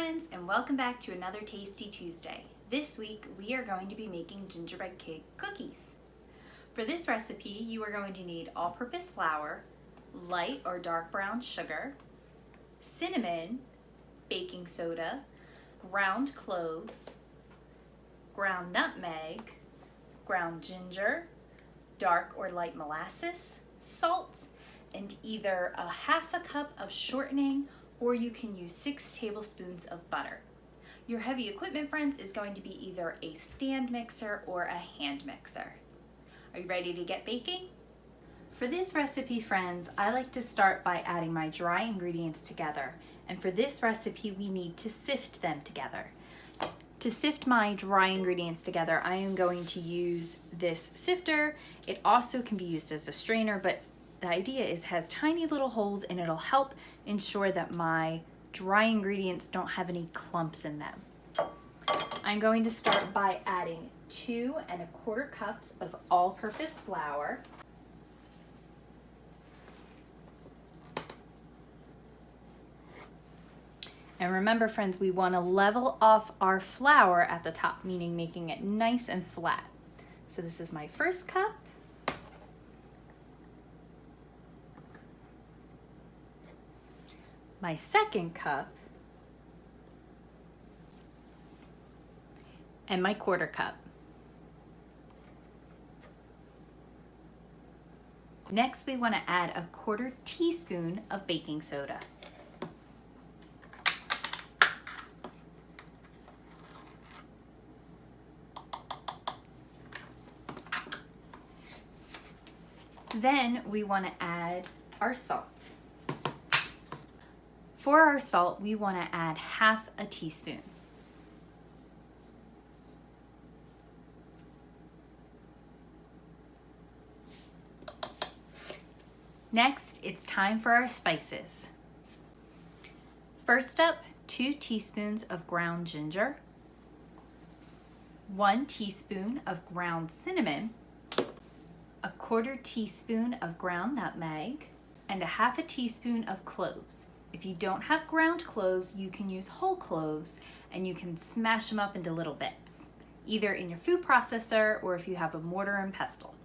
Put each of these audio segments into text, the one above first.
friends, and welcome back to another Tasty Tuesday. This week we are going to be making gingerbread cake cookies. For this recipe you are going to need all-purpose flour, light or dark brown sugar, cinnamon, baking soda, ground cloves, ground nutmeg, ground ginger, dark or light molasses, salt, and either a half a cup of shortening, or you can use 6 tablespoons of butter. Your heavy equipment, friends, is going to be either a stand mixer or a hand mixer. Are you ready to get baking? For this recipe, friends, I like to start by adding my dry ingredients together. And for this recipe, we need to sift them together. To sift my dry ingredients together, I am going to use this sifter. It also can be used as a strainer, but the idea is it has tiny little holes and it'll help ensure that my dry ingredients don't have any clumps in them. I'm going to start by adding 2 1/4 cups of all-purpose flour. And remember, friends, we want to level off our flour at the top, meaning making it nice and flat. So this is my first cup. My second cup, and my 1/4 cup. Next, we want to add a 1/4 teaspoon of baking soda. Then we want to add our salt. For our salt, we want to add half a teaspoon. Next, it's time for our spices. First up, 2 teaspoons of ground ginger, 1 teaspoon of ground cinnamon, a 1/4 teaspoon of ground nutmeg, and a half a teaspoon of cloves. If you don't have ground cloves, you can use whole cloves and you can smash them up into little bits, either in your food processor or if you have a mortar and pestle.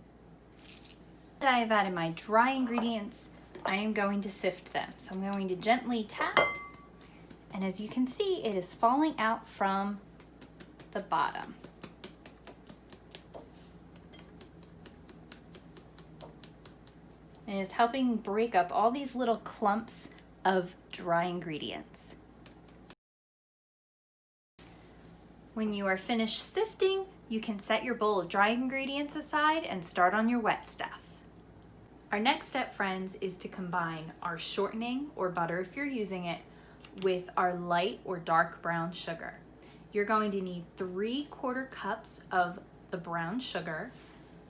I have added my dry ingredients. I am going to sift them. So I'm going to gently tap, and as you can see, it is falling out from the bottom. And it is helping break up all these little clumps of dry ingredients. When you are finished sifting, you can set your bowl of dry ingredients aside and start on your wet stuff. Our next step, friends, is to combine our shortening, or butter if you're using it, with our light or dark brown sugar. You're going to need 3/4 cups of the brown sugar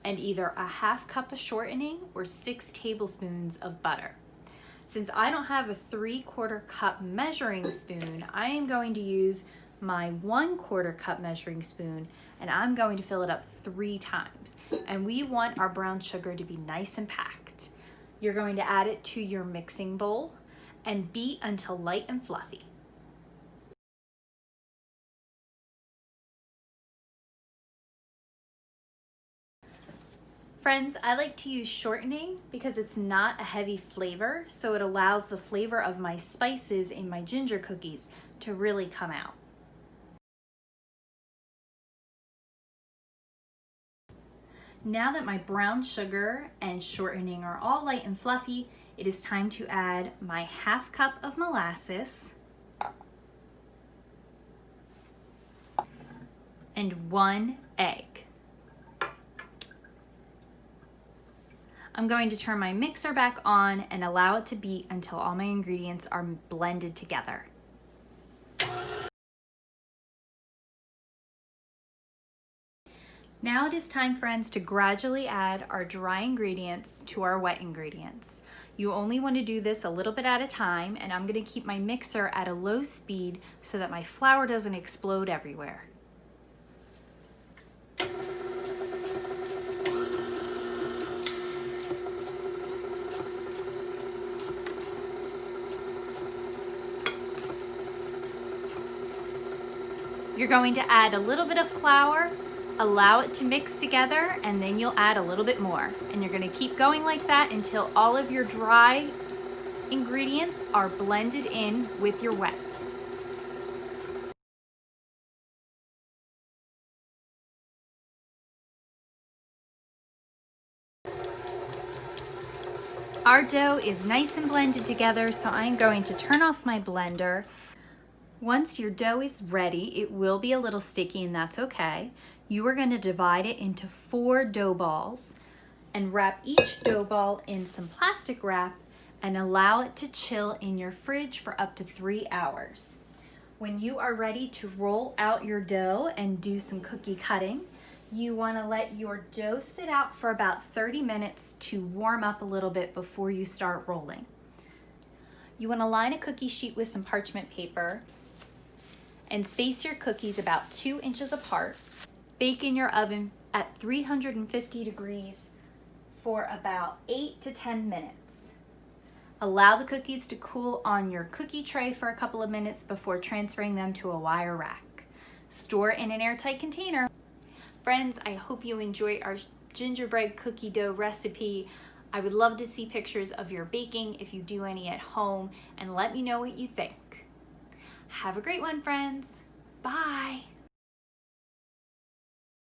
and either a half cup of shortening or 6 tablespoons of butter. Since I don't have a 3/4 cup measuring spoon, I am going to use my 1/4 cup measuring spoon, and I'm going to fill it up 3 times. And we want our brown sugar to be nice and packed. You're going to add it to your mixing bowl and beat until light and fluffy. Friends, I like to use shortening because it's not a heavy flavor, so it allows the flavor of my spices in my ginger cookies to really come out. Now that my brown sugar and shortening are all light and fluffy, it is time to add my half cup of molasses and 1 egg. I'm going to turn my mixer back on and allow it to beat until all my ingredients are blended together. Now it is time, friends, to gradually add our dry ingredients to our wet ingredients. You only want to do this a little bit at a time, and I'm going to keep my mixer at a low speed so that my flour doesn't explode everywhere. You're going to add a little bit of flour, allow it to mix together, and then you'll add a little bit more. And you're going to keep going like that until all of your dry ingredients are blended in with your wet. Our dough is nice and blended together, so I'm going to turn off my blender. Once your dough is ready, it will be a little sticky and that's okay. You are going to divide it into 4 dough balls and wrap each dough ball in some plastic wrap and allow it to chill in your fridge for up to 3 hours. When you are ready to roll out your dough and do some cookie cutting, you want to let your dough sit out for about 30 minutes to warm up a little bit before you start rolling. You want to line a cookie sheet with some parchment paper and space your cookies about 2 inches apart. Bake in your oven at 350 degrees for about 8 to 10 minutes. Allow the cookies to cool on your cookie tray for a couple of minutes before transferring them to a wire rack. Store in an airtight container. Friends, I hope you enjoy our gingerbread cookie dough recipe. I would love to see pictures of your baking if you do any at home, and let me know what you think. Have a great one, friends. Bye.